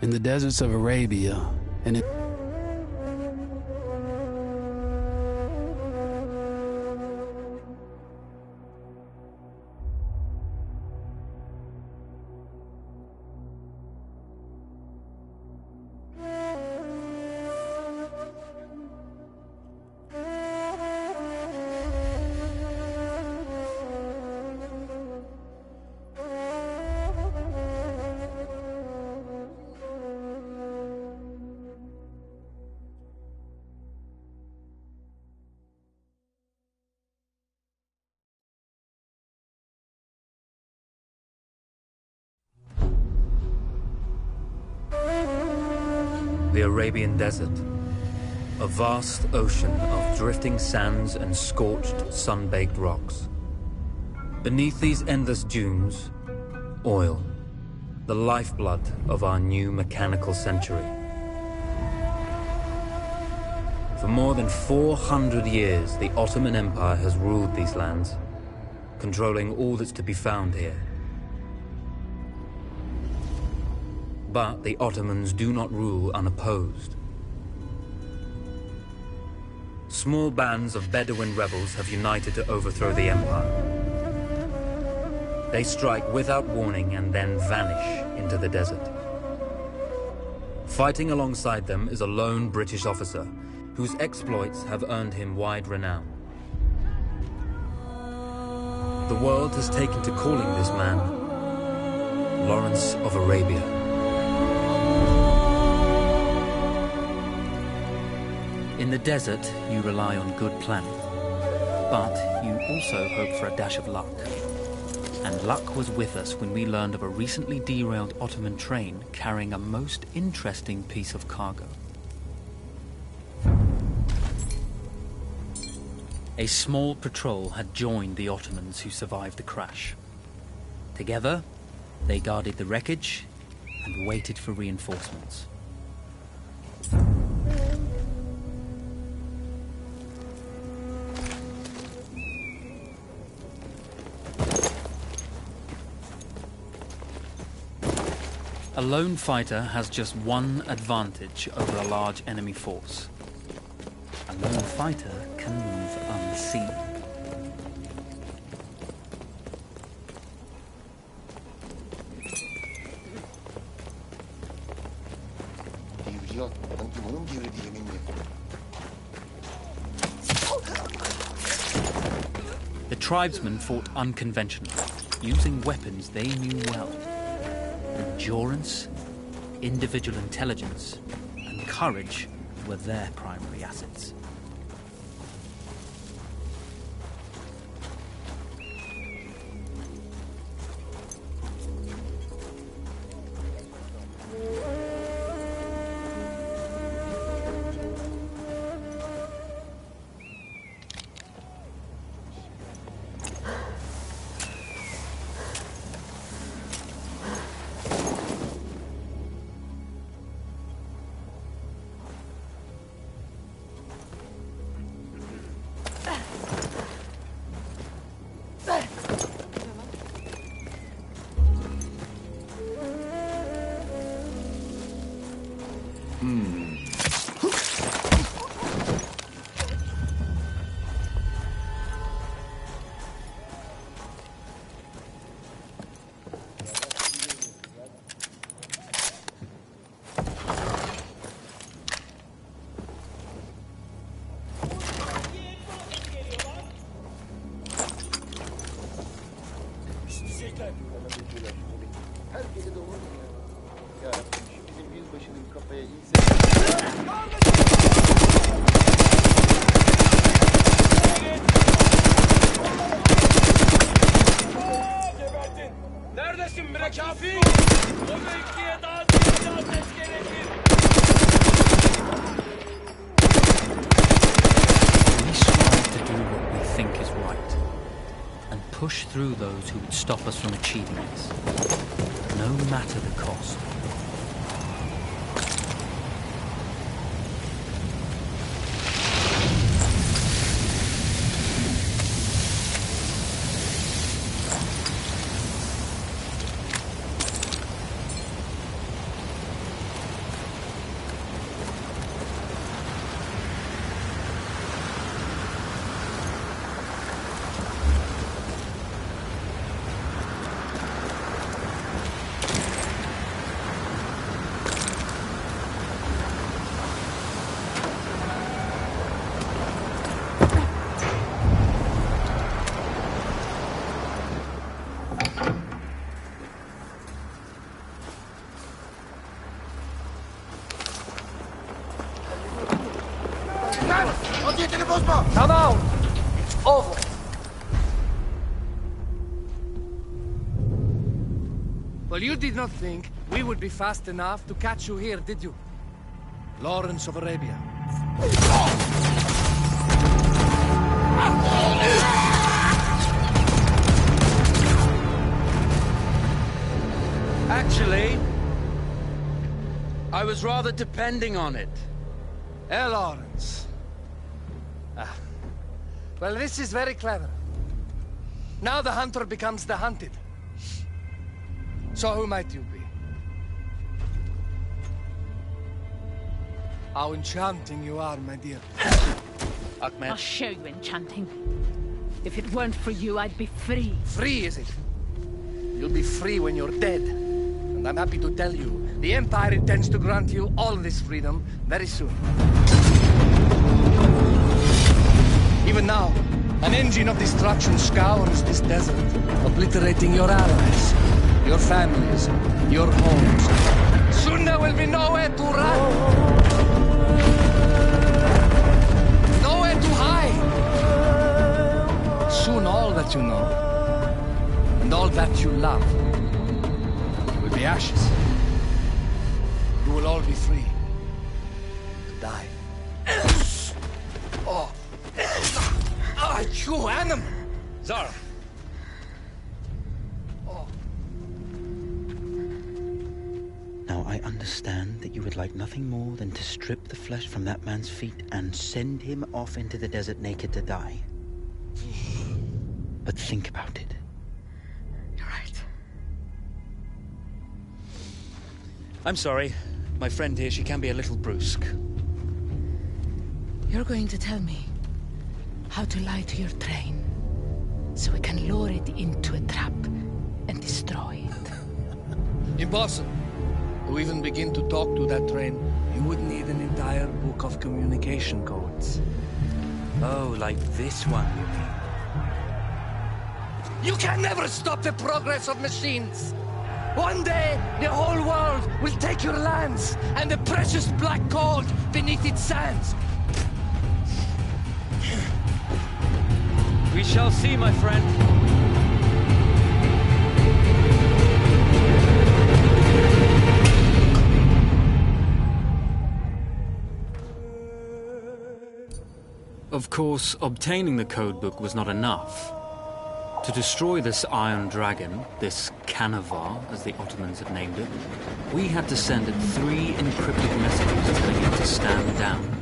in the deserts of Arabia, and The Arabian Desert, a vast ocean of drifting sands and scorched, sun-baked rocks. Beneath these endless dunes, oil, the lifeblood of our new mechanical century. For more than 400 years, the Ottoman Empire has ruled these lands, controlling all that's to be found here. But the Ottomans do not rule unopposed. Small bands of Bedouin rebels have united to overthrow the empire. They strike without warning and then vanish into the desert. Fighting alongside them is a lone British officer whose exploits have earned him wide renown. The world has taken to calling this man Lawrence of Arabia. In the desert, you rely on good planning, but you also hope for a dash of luck. And luck was with us when we learned of a recently derailed Ottoman train carrying a most interesting piece of cargo. A small patrol had joined the Ottomans who survived the crash. Together, they guarded the wreckage and waited for reinforcements. A lone fighter has just one advantage over a large enemy force. A lone fighter can move unseen. The tribesmen fought unconventionally, using weapons they knew well. Endurance, individual intelligence, and courage were their primary assets. Push through those who would stop us from achieving this, no matter the cost. Come out! It's over! Well, you did not think we would be fast enough to catch you here, did you? Lawrence of Arabia. Actually, I was rather depending on it. Lawrence. Well, this is very clever. Now the hunter becomes the hunted. So who might you be? How enchanting you are, my dear. Ahmed. I'll show you enchanting. If it weren't for you, I'd be free. Free, is it? You'll be free when you're dead. And I'm happy to tell you, the Empire intends to grant you all this freedom very soon. Even now, an engine of destruction scours this desert, obliterating your allies, your families, your homes. Soon there will be nowhere to run. Nowhere to hide. Soon all that you know, and all that you love, will be ashes. You will all be free to die. Oh. Ah, you animal! Zara. Now I understand that you would like nothing more than to strip the flesh from that man's feet and send him off into the desert naked to die. But think about it. You're right. I'm sorry. My friend here, she can be a little brusque. You're going to tell me how to lie to your train, so we can lure it into a trap and destroy it. Impossible. To even begin to talk to that train, you would need an entire book of communication codes. Oh, like this one, you mean? You can never stop the progress of machines! One day, the whole world will take your lands and the precious black gold beneath its sands. We shall see, my friend. Of course, obtaining the codebook was not enough. To destroy this Iron Dragon, this Canavar, as the Ottomans had named it, we had to send it 3 encrypted messages telling it to stand down.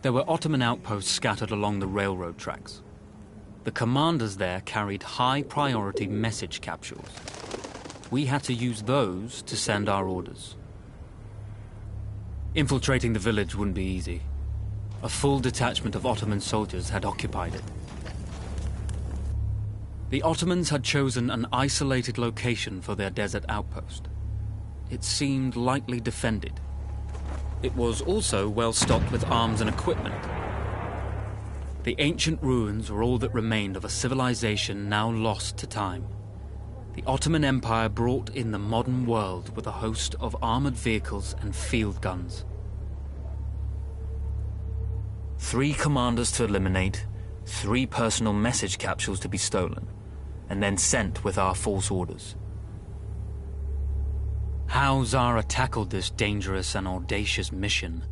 There were Ottoman outposts scattered along the railroad tracks. The commanders there carried high-priority message capsules. We had to use those to send our orders. Infiltrating the village wouldn't be easy. A full detachment of Ottoman soldiers had occupied it. The Ottomans had chosen an isolated location for their desert outpost. It seemed lightly defended. It was also well stocked with arms and equipment. The ancient ruins were all that remained of a civilization now lost to time. The Ottoman Empire brought in the modern world with a host of armored vehicles and field guns. 3 commanders to eliminate, 3 personal message capsules to be stolen, and then sent with our false orders. How Zara tackled this dangerous and audacious mission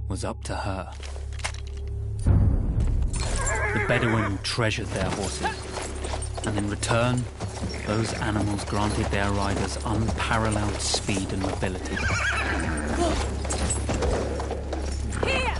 was up to her. The Bedouin treasured their horses, and in return, those animals granted their riders unparalleled speed and mobility. Here!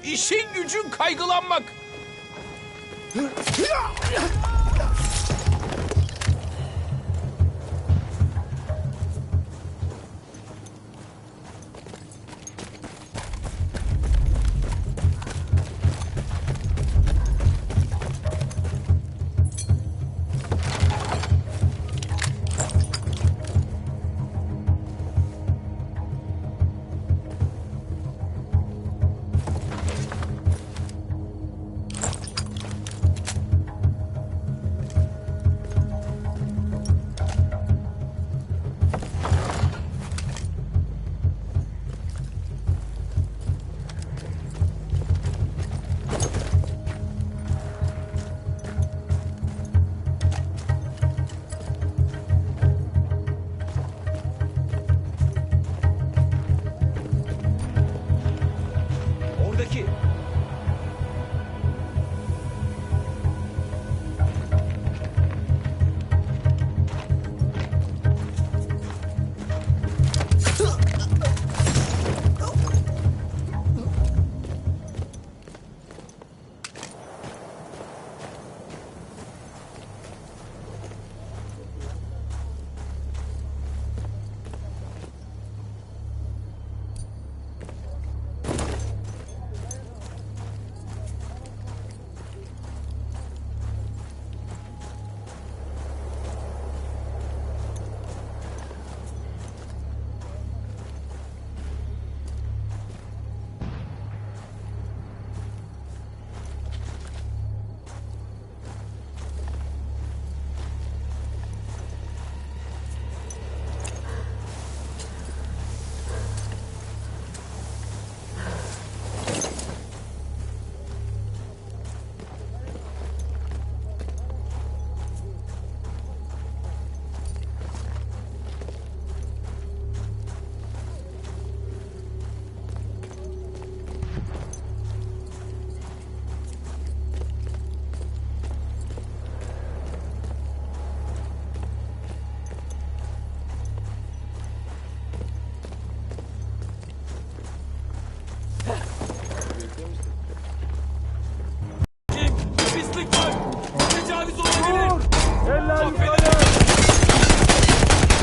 İşin gücün kaygılanmak.